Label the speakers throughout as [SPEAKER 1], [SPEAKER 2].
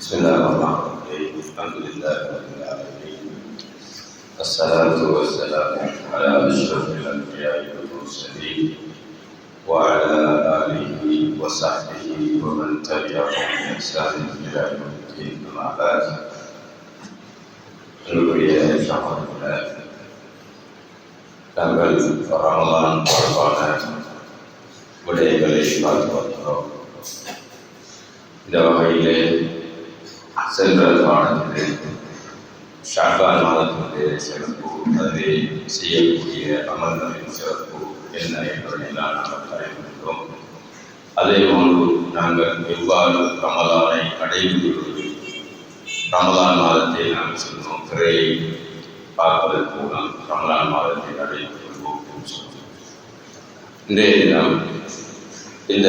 [SPEAKER 1] بسم الله الرحمن الرحيم الحمد لله رب العالمين الصلاة والسلام على أشرف الأنبياء والمرسلين وعلى آله وصحبه ومن تبعهم بإحسان إلى يوم الدين أما بعد நாங்கள் ரமலான் தொடர்பான விடயங்களை பார்த்து வருகிறோம். இந்த வகையிலே சென்ற பாடத்திலே ஷாபான் மாதத்தினுடைய சிறப்பு, அதை செய்யக்கூடிய அமல்களின் சிறப்பு என்ன என்பதை நாம் அறிந்திருக்கிறோம். அதே போன்று நாங்கள் எவ்வாறு ரமலானை அடைந்து கொள்வது, ரமலான் மாதத்தை நாம் சொன்னோம், திரையை பார்ப்பதன் மூலம் ரமலான் மாதத்தை அடைந்து கொள்வோம். இன்றைய தினம் இந்த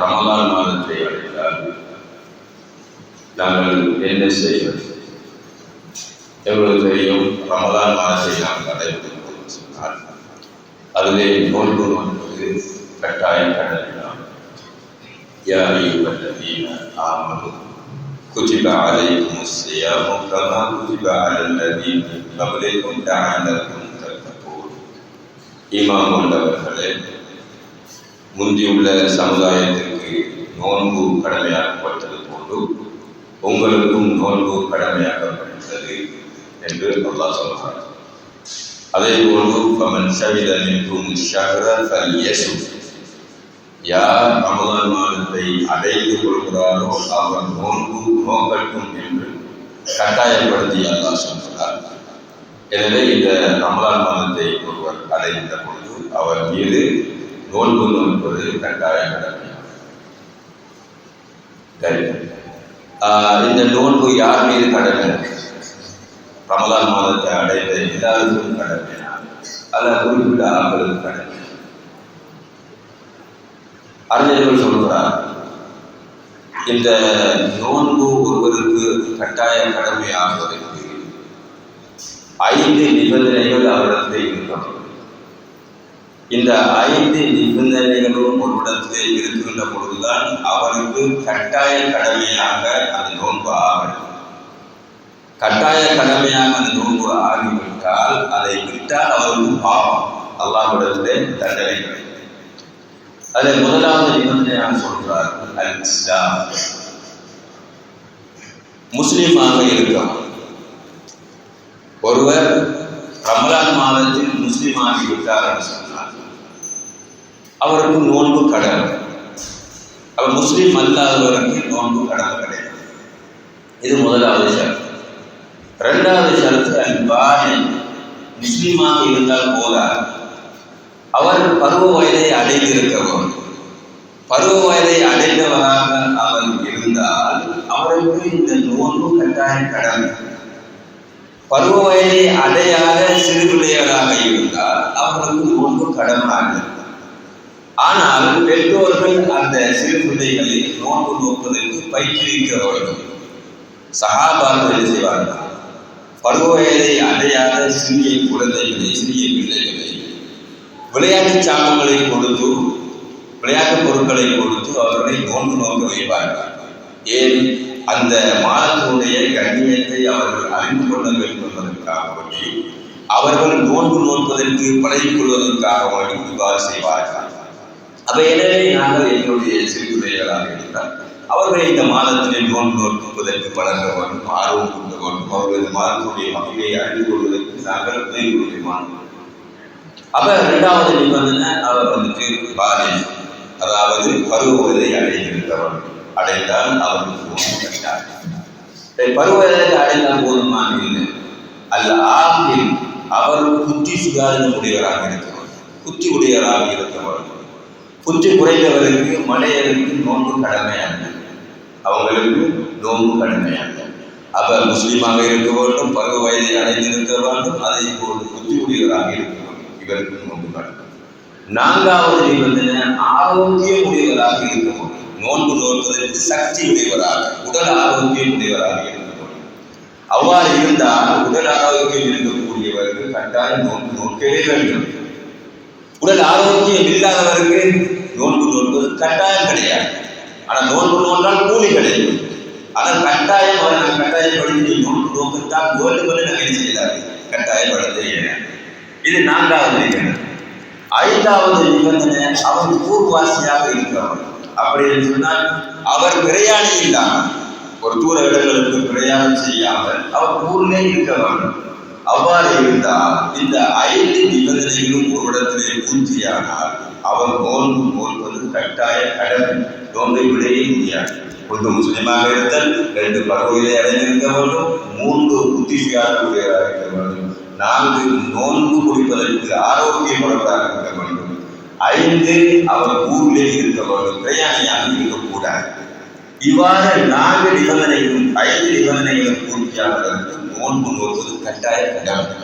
[SPEAKER 1] ரமலான் மாதத்தை அடைந்தால் நாங்கள் என்ன செய்வது? எங்களுக்கு தெரியும், ரமலான் மாதத்தை நாம் அடைந்து சொன்னால் அதிலே நோன்பு நோன்பது கட்டாயம் கடமையாகும். யா அய்யுஹல்லதீன ஆமனூ குதிப அலைக்குமுஸ் ஸியாமு கமா குதிப அலல்லதீன மின் கப்லிக்கும் லஅல்லக்கும் தத்தகூன். ஈமான் கொண்டவர்களே, முந்தியுள்ள சமுதாயத்திற்கு நோன்பு கடமையாக்கப்பட்டது போன்று உங்களுக்கும் நோன்பு கடமையாக்கப்பட்டது என்று அல்லாஹ் சொல்கிறார். அதே போன்று ஃபமன் ஷஹித மின்கும் ஷஹ்ர ஃபல்யஸும், யார் ரமலான் மாதத்தை அடைந்து கொள்கிறாரோ அவர் நோன்பு நோக்கட்டும் என்று கட்டாயப்படுத்தி அல்லாஹ் சொல்கிறார். எனவே இந்த ரமலான் மாதத்தை ஒருவர் அடைந்த பொழுது அவர் மீது நோன்பு நோன்பது கட்டாய கடமையாகும். இந்த நோன்பு யார் மீது கடமை? ரமலான் மாதத்தை அடைந்த எல்லாருக்கும் கடமையா அல்ல குறிப்பிட்ட ஆண்களுக்கு கடமை? அறிஞர்கள் சொல்கிறார், இந்த நோன்பு ஒருவருக்கு கட்டாய கடமையாகுவதற்கு 5 நிபந்தனைகள் அவரிடத்தில் இருக்கணும். இந்த 5 நிபந்தனைகளும் ஒரு இடத்திலே இருக்கின்ற பொழுதுதான் அவருக்கு கட்டாய கடமையாக அந்த நோன்பு ஆகணும். கட்டாய கடமையாக அந்த நோன்பு ஆகிவிட்டால் அதை விட்டால் அவருக்கு பாவம், அல்லாஹ்விடத்திலே தண்டனை கிடைக்கும். அதில் முதலாவது நிபந்தனையாக சொல்றார் அல் இஸ்லாம், முஸ்லீமாக இருக்கணும். ஒருவர் ரமலான் மாதத்தில் முஸ்லீம் ஆகிவிட்டார் என்று சொன்னார், அவருக்கு நோன்பு கடமை. அவர் முஸ்லீம் அல்லாதவருக்கு நோன்பு கடமை கிடையாது. இது முதலாவது ஷரத்து. இரண்டாவது ஷரத்து அல் பானி, முஸ்லீமாக இருந்தால் போதாது, அவர் பருவ வயதை அடைந்திருக்க வேண்டும். பருவ வயதை அடைந்தவராக அவர் இருந்தால் அவருக்கு இந்த நோன்பு கட்டாய கடமை. பருவ வயதை அடையாத சிறு பிள்ளைகளாக இருந்தால் அவர்களுக்கு நோன்பு கடமை. ஆனால் பெற்றோர்கள் அந்த சிறு பிள்ளைகளை நோன்பு நோக்குவதற்கு பயிற்றுவிக்க வேண்டும். சஹாபாக்கள் என்ன செய்வார்கள்? பருவ வயதை அடையாத சிறிய குழந்தைகளை, சிறிய பிள்ளைகளை விளையாட்டு சாமான்களை கொடுத்து, விளையாட்டு பொருட்களை கொடுத்து அவர்களை நோன்பு நோக்க வைப்பார்கள். ஏன்? அந்த மாதத்தினுடைய கண்ணியத்தை அவர்கள் அறிந்து கொள்ள வேண்டும் என்பதற்காக வேண்டி, அவர்கள் நோன்பு நோக்குவதற்கு பழகிக் கொள்வதற்காக வேண்டி இவ்வாறு செய்வார்கள். அப்ப எனவே நாங்கள் எங்களுடைய சிறுபிள்ளைகளாக இருந்தால் அவர்களை இந்த மாதத்திலே நோன்பு நோக்குவதற்கு பழக வேண்டும், ஆர்வம் கொள்ள வேண்டும். அவர்கள் இந்த மாதத்தினுடைய மகிமையை அறிந்து கொள்வதற்கு நாங்கள் உதவி கொள்வோம். அப்ப இரண்டாவது நிபந்தனை, அவர் பாலிய, அதாவது பருவவயதை அடைந்திருக்கிறவர் அடைந்தால் அவருக்கு நோன்பு கட்டாயம். பருவவயதை அடைந்தால் போதுமான இல்லை, அல்ல ஆகில் அவர் புத்தி சுதாரணம் உடையவராக இருக்கிறவர், புத்தி உடையவராக இருக்கிறவர். புத்தி குறைந்தவருக்கு மலையருக்கு நோன்பு கடமையாக, அவங்களுக்கு நோன்பு கடமையாக. அப்ப முஸ்லீமாக இருக்க வேண்டும், பருவ வயதை அடைந்திருக்க வேண்டும், அதை போன்று புத்தி உடையவராக இருக்க வேண்டும். இவருக்கு நோன்பு கடமை. நான்காவது நிபந்தனை, ஆரோக்கியம் உடையவராக இருக்க வேண்டும். நோன்பு நோக்குவதற்கு சக்தி உடையவராக, உடல் ஆரோக்கியம் உடையவராக இருக்க வேண்டும். அவ்வாறு இருந்தால் உடல் ஆரோக்கியம் இருக்கக்கூடியவர்கள் கட்டாயம் நோன்பு நோக்கவே வேண்டும். உடல் ஆரோக்கியம் இல்லாதவருக்கு நோன்பு நோன்பது கட்டாயம் கிடையாது. ஆனால் நோன்பு நோன்றால் கூலி கிடைக்கும். ஆனால் கட்டாயம் அவரை நான் கட்டாயப்படுத்தி நோன்பு நோக்கத்தான் வேண்டுமென்று நாங்கள் என்ன செய்யலாது கட்டாயப்படுத்த. இது 4வது நிபந்தனை. 5வது நிபந்தனை அவர் ஊர்வாசியாக இருக்கிறவர். அப்படின்னு சொன்னால் அவர் பிரயாணி இல்லாமல், ஒரு தூர இடங்களுக்கு பிரயாணம் செய்யாமல் அவர் ஊரிலே இருக்க வேண்டும். அவ்வாறு இருந்தால் இந்த 5 நிபந்தனைகளும் ஒரு இடத்திலே பூர்த்தியானால் அவர் நோன்பு நோன்பது கட்டாய கடமை. நோன்பை விடையே முடியாது. 1 முஸ்லிமாக இருத்தல், 2 பருவத்தை அடைந்திருக்க வேண்டும், 3 புத்திசாலியாக இருக்க வேண்டும், 4 நோன்பு குடிப்பதற்கு ஆரோக்கியமுள்ளவராக இருக்க வேண்டும், 5 அவர் ஊரிலே இருக்க வேண்டும், பிரயாணியாக இருக்கக்கூடாது. இவ்வாறு 4 நிபந்தனைகளும் 5 நிபந்தனைகளும் பூர்த்தியானதற்கு நோன்பு நோக்குவது கட்டாய கடமை.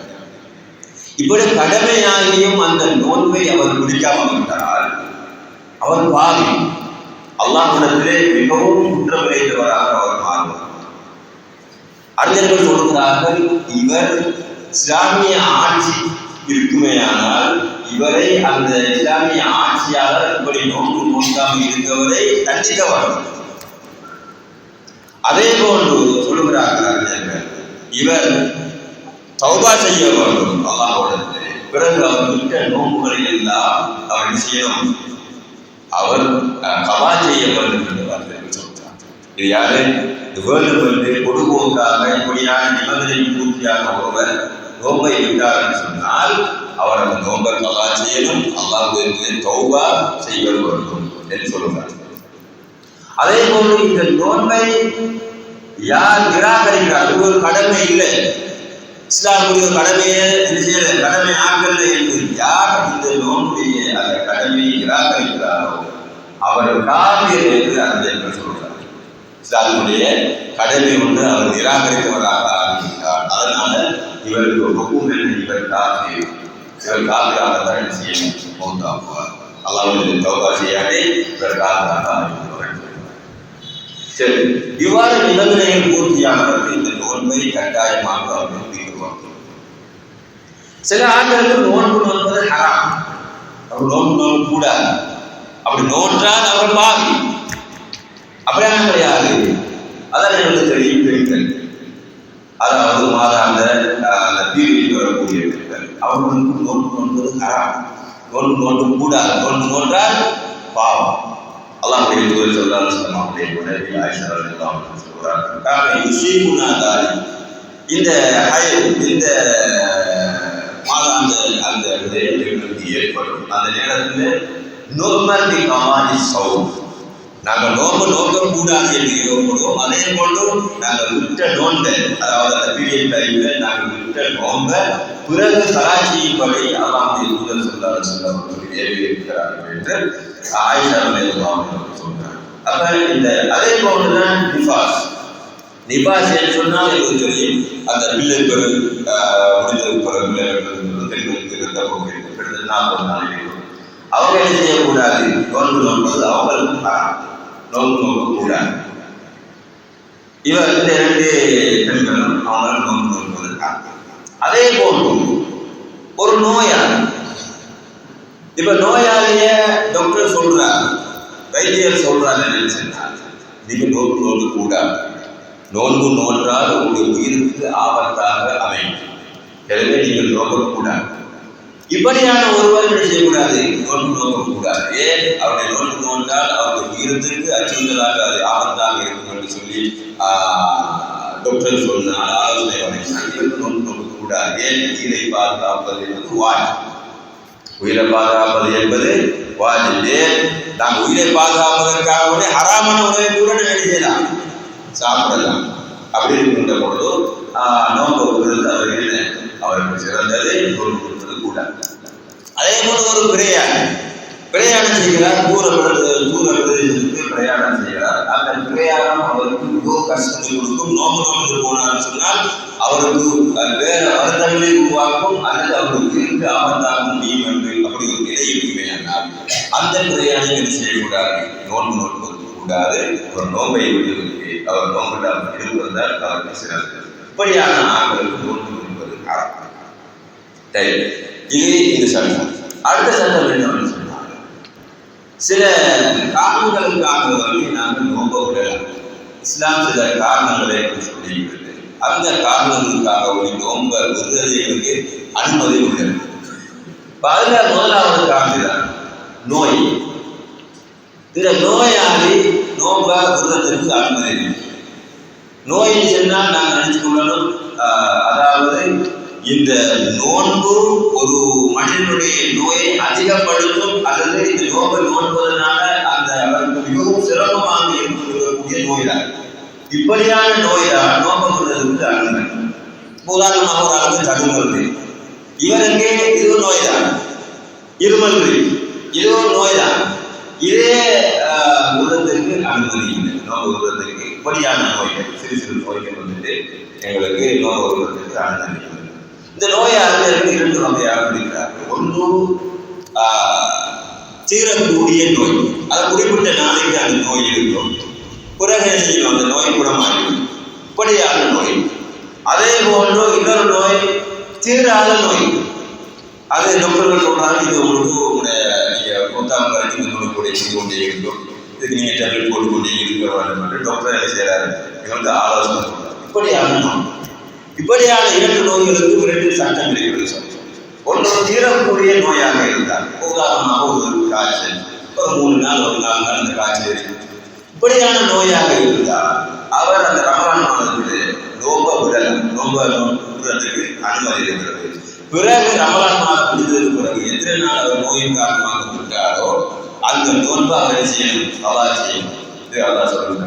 [SPEAKER 1] இப்படி கடமையாகியும் அந்த நோன்பை அவர் பிடிக்காமல் விட்டால் அவர் பாவி, அல்லாஹ்விடத்திலே மிகவும் குற்றம் இழைத்தவராக அவர் மாறுவார். அறிஞர்கள் சொல்கிறார்கள், இவர் இஸ்லாமிய ஆட்சி இருக்குமேயானால் இவரை அந்த இஸ்லாமிய ஆட்சியாளர் இப்படி நோன்பு நோக்காமல் இருந்தவரை தண்டிக்க வேண்டும். அதே போன்று சொல்லுகிறார்கள் அறிஞர்கள், இவர் தௌபா செய்ய வேண்டும் அல்லாஹ்விடத்திலே. பிறகு அவர் விட்ட நோன்புகளை எல்லாம் அவர் செய்யணும், அவர் கபா செய்ய வேண்டும் என்று அவர்கள் சொல்கிறார். இது யாரு? வேண்டும் என்று கொடுபோக்காக இப்படியான நிபந்தனை பூர்த்தியாக ஒருவர் நோன்பை விட்டார் என்று சொன்னால் அவர் அந்த நோன்பை கபா செய்யணும், அல்லாஹ்விடத்திலே தௌபா செய்ய வேண்டும் என்று சொல்கிறார். அதே போன்று இந்த நோன்பை யார் நிராகரிக்கிறார், அது ஒரு கடமை இல்லை, இஸ்லாமுடைய கடமையை கடமை ஆக்கல்ல என்று யார் இந்த நோன்புடைய அந்த கடமையை நிராகரிக்கிறாரோ அவர் காபிர் என்று அறிஞர்கள் சொல்கிறார். இஸ்லாமுடைய கடமை ஒன்று அவர் நிராகரித்தவராக ஆகிவிட்டார். அதனால இவருக்கு ஹுக்கும் என்று இவர் காபிர், இவர் காபிராகத்தான் செய்யணும், மௌத்தாகுவார். அல்லாஹ்வுடைய தௌபா செய்யாதே இவர் காபிராக ஆகிவிடுவார். சரி, இவ்வாறு நிபந்தனைகள் பூர்த்தியானவர்கள் இந்த நோன்பை கட்டாயமாக அவர்கள் தீர்வாங்க. சில ஆண்களுக்கு நோன்பு நோன்பது ஹராம், அவர் நோன்பு நோன்பு கூடாது, அப்படி நோன்றால் அவர் பாவி. அப்படியான கிடையாது. அதான் எனக்கு தெரியும் பெண்கள், அதாவது மாதாந்த அந்த பீரியட் வரக்கூடிய பெண்கள், அவர்களுக்கு நோன்பு நோன்பது ஹராம், நோன்பு நோன்பு கூடாது, நோன்பு நோன்றால் பாவம். அல்லாஹ்வுடைய தூதர் ஸல்லல்லாஹு அலைஹி வஸல்லம் அவருடைய மனைவி ஆயிஷா ரலியல்லாஹு அன்ஹா சொல்றாங்க, கான யுஸீபுனா தாலி, இந்த இந்த மாதாந்த அந்த விடயங்களுக்கு ஏற்படும் அந்த நேரத்தில் நோர்மலி கமாலி சௌம், நாங்கள் நோன்பு நோக்கக்கூடாது என்று யோகப்படுவோம். அதே போன்று நாங்கள் விட்ட நோன்பை, அதாவது அந்த பீரியட் டைமில் நாங்கள் விட்ட நோன்பை பிறகு சராட்சியின்படி அல்லாஹ்வுடைய தூதர் ஸல்லல்லாஹு அலைஹி வஸல்லம் அவர்கள் ஏவி இருக்கிறார்கள் என்று ஆயிஷா ரலியல்லாஹு அன்ஹா சொல்றாங்க. அப்ப இந்த அதே போன்றுதான் நிபாஸ் என்று சொன்னால் எனக்கு தெரியும், அந்த பிள்ளை பெரு முடிந்தது பிறகு பெண்களுக்கு இருந்த போகிறது 40 நாளைக்கு அவங்க என்ன செய்யக்கூடாது, நோன்பு நோன்பது அவங்களுக்கும் நோன்பு நோக்க கூடாது. இவர் இந்த 2 பெண்களும் அவங்க நோன்பு நோன்பதற்காக. அதே போன்று ஒரு நோயாளி, இப்ப நோயாளிய டாக்டர் சொல்றாரு, வைத்தியர் சொல்றாரு என்ன சொன்னார், நீங்க நோன்பு நோக்க கூடாது, நோன்பு நோன்றால் உங்களுடைய உயிருக்கு ஆபத்தாக அமையும், எனவே நீங்கள் நோக்கக்கூடாது. இப்படியான ஒருவர் என்ன செய்யக்கூடாது, நோன்பு நோக்கக்கூடாது. ஏன்? அவருடைய நோன்பு நோன்றால் அவருடைய உயிரத்திற்கு அச்சுறுத்தலாக அது ஆபத்தாக இருக்கும் என்று சொல்லி டாக்டர் சொன்னால், ஆலோசனை வழங்கினால் நோன்பு நோக்கக்கூடாது. ஏன்? உயிரை பாதுகாப்பது என்பது வாஜிப், உயிரை பாதுகாப்பது என்பது வாஜிப். ஏன்? நாம் உயிரை பாதுகாப்பதற்காக ஹராமான உணவை கூட என்ன செய்யலாம், சாப்பிடலாம். அப்படி இருக்கின்ற பொழுது நோன்பு கொடுத்து அவருக்கு சிறந்தது நோன்பு கொடுத்தது கூட. அதே போல ஒரு பிரயாணம் செய்கிறார், தூர பிரதேசத்துக்கு பிரயாணம் செய்கிறார். அந்த பிரயாணம் அவருக்கு மிக கஷ்டத்தை கொடுக்கும். நோன்பு நோன்பு போனான்னு சொன்னால் அவருக்கு வேற வருத்தங்களை உருவாக்கும், அல்லது அவருக்கு இருக்கு ஆபத்தாக முடியும் என்று அப்படி ஒரு நிலை இருக்குமேயானால் அந்த பிரயாணம் என்ன செய்யக்கூடாது, நோன்பு நோன்பது கூடாது. ஒரு நோன்பை விடுவதற்கு அவர் நோன்புடன் இருப்பதால் அவருக்கு சிறந்தது. இப்படியான ஆண்களுக்கு நோன்பு என்பது அறம். இது இந்த சட்டம். அடுத்த சட்டம் என்னவென்று சொன்னாங்க, சில காரணங்களுக்காக நாங்கள் நோன்ப விடலாம். இஸ்லாம் சில காரணங்களை சொல்லியிருக்கிறது. அந்த காரணங்களுக்காக ஒரு நோன்ப விடுறதுக்கு அனுமதி உள்ளது. அதுல முதலாவது காரணம் நோய். இந்த நோயாளி நோன்ப விடுறதுக்கு அனுமதி இல்லை. நோயின்னு சொன்னால் நாங்கள் நினைச்சுக்கொள்ளணும், அதாவது இந்த நோன்பு ஒரு மனிதனுடைய நோயை அதிகப்படுத்தும் அல்லது இந்த நோன்பை நோன்பதனால அந்த அவருக்கு மிகவும் சிரமமாக இருக்கக்கூடிய நோய் தான். இப்படியான நோய் தான் நோன்பு விடுறதுக்கு அனுமதி. உதாரணமாக ஒரு அளவுக்கு தடுமல்து, இவருக்கு இது நோய் தான், இருமல் இதுவும் நோய் தான், இதே விடுறதுக்கு அனுமதி இல்லை. நோன்பு விடுறதுக்கு இப்படியான நோய்கள், சிறு சிறு நோய்கள் வந்துட்டு எங்களுக்கு நோன்பு விடுறதுக்கு அனுமதி இல்லை. இந்த நோயாளர்களுக்கு 2 வகையாக இருக்கிறார்கள். ஒன்று தீரக்கூடிய நோய், அது குறிப்பிட்ட நாளைக்கு அந்த நோய் இருக்கும், பிறகு அந்த நோய் குணமாகும், இப்படியான நோய். அதே போன்று இன்னொரு நோய் தீராத நோய். அது டாக்டர்கள் சொல்றாங்க, இது உங்களுக்கு உங்களுடைய மூத்தாம் காலத்தில் இந்த நோய் கூட செய்து கொண்டே இருக்கும், இதுக்கு நீங்க டேப்லெட் போட்டுக்கொண்டே இருக்க வேண்டும் என்று டாக்டர் என்ன செய்யறாரு, எங்களுக்கு ஆலோசனை சொல்றாரு. இப்படியான நோய், இப்படியான 2 நோய்களுக்கு 2 சட்டம் இருக்கிறது. ஒன்று தீரக்கூடிய நோயாக இருந்தால், உதாரணமாக ஒரு காய்ச்சல், ஒரு 3 நாள் ஒரு 4 நாள் அந்த காய்ச்சல், இப்படியான நோயாக இருந்தால் அவர் அந்த ரமலான் மாதத்தில் நோன்பை விடலாம், நோன்பை விடுறதுக்கு அனுமதி இருக்கிறது. பிறகு ரமலான் மாதம் முடிந்ததுக்கு பிறகு எத்தனை நாள் அவர் நோயின் காரணமாக விட்டாரோ அந்த நோன்பை அவர் செய்யணும், சவா செய்யணும். இது அல்லாஹ் சொல்லுங்க,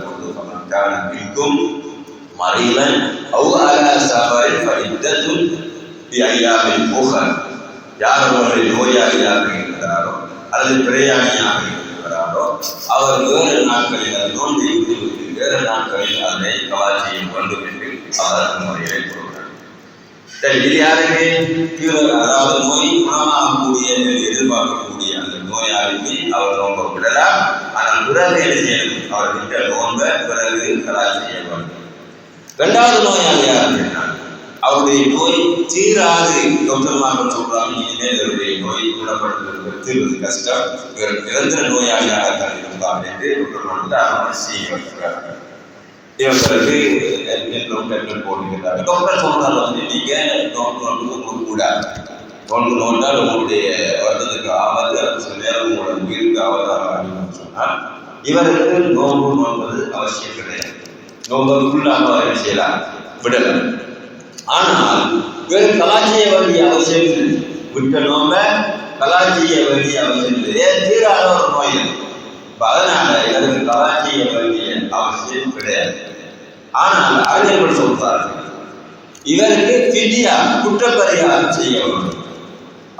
[SPEAKER 1] மறைவன் யார் அவருடைய நோயாளியாக இருக்கிறாரோ அல்லது பிரயாணியாக இருக்கிறாரோ அவர் வேறு நாட்களில் நோன்பை விடுவதற்கு வேறு நாட்களில் அதனை கவா செய்ய வேண்டும் என்று அவர் முறையை கொடுக்கிறார். சரி, இது யாருக்கு? அதாவது நோய் குணமாகக்கூடிய எதிர்பார்க்கக்கூடிய அந்த நோயாளிக்கு அவர் நோன்பை விடலாம். ஆனால் பிறகு என்ன செய்யணும், அவர்கிட்ட நோன்பை பிறகு கவா செய்ய வேண்டும். 2வது நோயாளி யாருன்னா அவருடைய நோய் தீராது. டாக்டர்மார்கள் சொல்றாங்க, இனிமேல் அவருடைய நோய் குணப்படுத்துவது தீர்வது கஷ்டம், நிரந்தர நோயாளியாக தான் இருந்தார் என்று டாக்டர்மார்கள் செய்கிறார்கள். இவர்களுக்கு டேப்லெட் போட்டுக்கிறாங்க. டாக்டர் சொல்றாங்க, வந்து நீங்க நோன்பு கூடாது, நோன்பு நோண்டால் உங்களுடைய வருடத்துக்கு ஆபத்து, அது சில நேரம் உங்களோட உயிருக்கு ஆபத்தாக சொன்னால் இவருக்கு நோன்பு நோன்பது அவசியம் கிடையாது. நோன்புக்குள்ளாக செய்யலாம், விடலாம். ஆனால் வேறு கலாச்சிய வேண்டிய அவசியம் இல்லை. விட்ட நோம்ப கலாச்சிய வேண்டிய அவசியம் இல்லை, தீராத ஒரு நோய். அதனால இதற்கு கலாச்சிய வேண்டிய அவசியம் கிடையாது. ஆனால் அறிஞர்கள் சொல்றார்கள், இவருக்கு ஃபித்யா குற்றப்பரிகாரம் செய்ய வேண்டும்.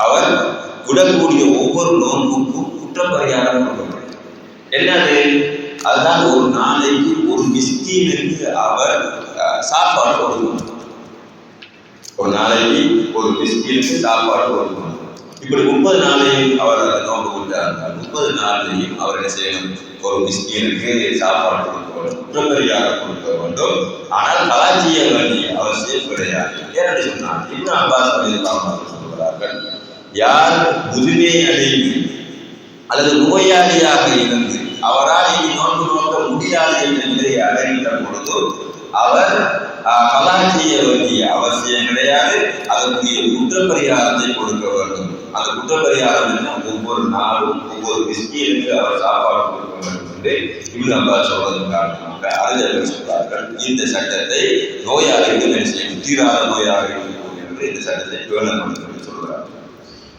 [SPEAKER 1] அவர் விடக்கூடிய ஒவ்வொரு நோன்புக்கும் குற்றப்பரிகாரம் கொடுக்கப்படும். என்னது? அதுதான் ஒரு நாளைக்கு ஒரு மிஸ்கீனுக்கு அவர் சாப்பாடு கொடுக்கணும். ஒரு நாளைக்கு ஒரு மிஸ்கீனுக்கு சாப்பாடு கொடுக்கணும். இப்படி 30 நாளையும் அவர் அதை நோன்பு விட்டார். 30 நாளையும் அவர் என்ன செய்யணும், ஒரு மிஸ்கீனுக்கு சாப்பாடு கொடுக்க வேண்டும், குற்றப்பரிகாரம் கொடுக்க வேண்டும். ஆனால் கலாச்சிய வேண்டிய அவசியம் கிடையாது. ஏன்னு சொன்னால் இப்னு அப்பாஸ் சொல்கிறார்கள், யார் முதுமை அடைந்து அல்லது நோயாளியாக இருந்து அவரால் இனி நோன்பு நோக்க முடியாது என்ற நிலையை அடைகின்ற பொழுது அவர் கலா செய்ய வேண்டிய அவசியம் கிடையாது. அதற்குரிய குற்றப்பரிகாரத்தை கொடுக்க வேண்டும். அந்த குற்றப்பரிகாரம் என்ன? ஒவ்வொரு நாளும் ஒவ்வொரு மிஸ்கீனுக்கு அவர் சாப்பாடு கொடுக்க வேண்டும் என்று இப்னு அப்பாஸ் சொல்வதன் காரணமாக அறிஞர்கள் சொல்றார்கள், இந்த சட்டத்தை நோயாளிகள் என்ன செய்யும், தீராத நோயாக இருக்கும் என்று இந்த சட்டத்தை வேணும் என்று சொல்கிறார்.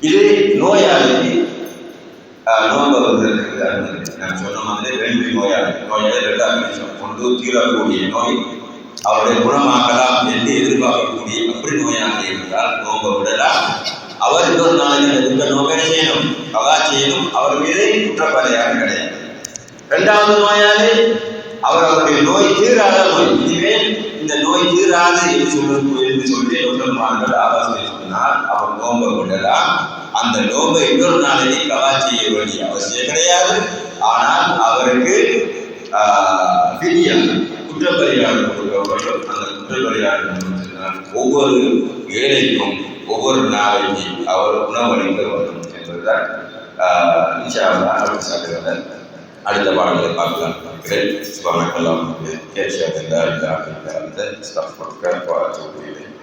[SPEAKER 1] இது நோயாளிக்கு நோன்பு வருவதற்கு நான் சொன்ன மாதிரி 2 நோயாளி 2 ஒன்று தீரக்கூடிய நோய், அவருடைய குணமாக்கலாம் என்று எதிர்பார்க்கக்கூடிய அப்படி நோயாக இருந்தால் நோன்பை விடலாம். அவர் இன்னொரு நாளைக்கு இந்த நோயை செய்யணும், கவா செய்யணும், அவர் மீது குற்றப்பரிகாரம் கிடையாது. 2வது நோயாளி அவருடைய நோய் தீராத நோய், இனிமேல் இந்த நோய் தீராது என்று சொல்லி டாக்டர்மார்கள் ஆலோசனை சொன்னால் அவர் நோன்பை விடலாம். அந்த நோன்பை இன்னொரு நாளைக்கு கவா செய்ய வேண்டிய அவசியம் கிடையாது. ஆனால் அவருக்கு குற்றப்பரிகாரம் கொடுக்க வேண்டும். அந்த குற்றப்பரிகாரம் ஒவ்வொரு ஏழைக்கும் ஒவ்வொரு நாளைக்கு அவர் உணவளிக்க வேண்டும் என்பதுதான் இன்ஷா அல்லாஹ் சாட்டுகிறார். அடுத்த பாடங்களை பார்க்கலாம் இருக்கிறேன். சுபஹானக்கல்லாஹ் வபிஹம்திஹி அஷ்ஹது அல்லா இலாஹா இல்லா அன்த அஸ்தக்ஃபிருக வ அத்தூபு இலைக்.